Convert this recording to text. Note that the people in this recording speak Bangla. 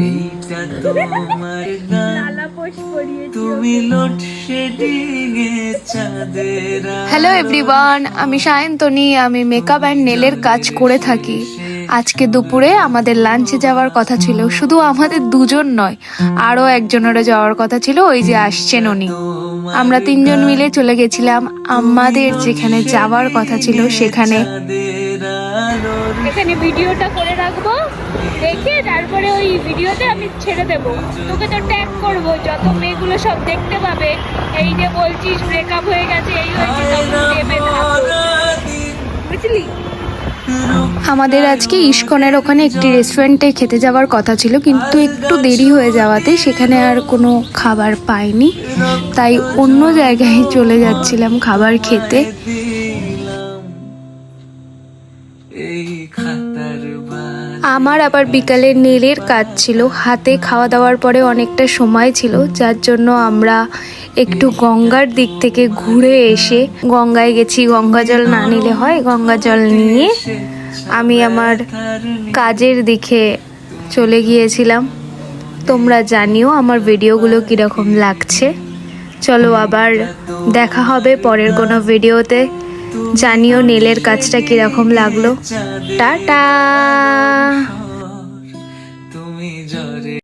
এইটা তোমার গান, তুমি লোডশেডিং এ চাঁদের। হ্যালো এভরিওয়ান, আমি সায়ন্তনী। আমি মেকআপ অ্যান্ড নেলের কাজ করে থাকি। আজকে দুপুরে আমাদের লাঞ্চে যাওয়ার কথা ছিল, শুধু আমাদের দুজন নয়, আরও একজনেরও যাওয়ার কথা ছিল। ওই যে আসছেন উনি। আমরা তিনজন মিলে চলে গেছিলাম আমাদের যেখানে যাওয়ার কথা ছিল সেখানে। এখানে ভিডিওটা করে রাখবো, দেখে তারপরে ওই ভিডিওতে আমি ছেড়ে দেবো। তোকে তো ট্যাগ করবো, যত মেয়েগুলো সব দেখতে পাবে এই যে বলছিস ব্রেকআপ হয়ে গেছে, এই হয়েছে, তখন দেবে বুঝলি। আমাদের আজকে ইস্কনের ওখানে একটি রেস্টুরেন্টে খেতে যাওয়ার কথা ছিল, কিন্তু একটু দেরি হয়ে যাওয়াতে সেখানে আর কোনো খাবার পাইনি, তাই অন্য জায়গায় চলে যাচ্ছিলাম খাবার খেতে। আমার আবার বিকালে নেলের কাজ ছিল, হাতে খাওয়া দাওয়ার পরে অনেকটা সময় ছিল, যার জন্য আমরা একটু গঙ্গার দিক থেকে ঘুরে এসে গঙ্গায় গেছি। গঙ্গা জল না নিলে হয়, গঙ্গা জল নিয়ে আমি আমার কাজের দিকে চলে গিয়েছিলাম। তোমরা জানিও আমার ভিডিওগুলো কীরকম লাগছে। চলো আবার দেখা হবে পরের কোনো ভিডিওতে। জানিও নেলের কাজটা কীরকম লাগলো। টাটা।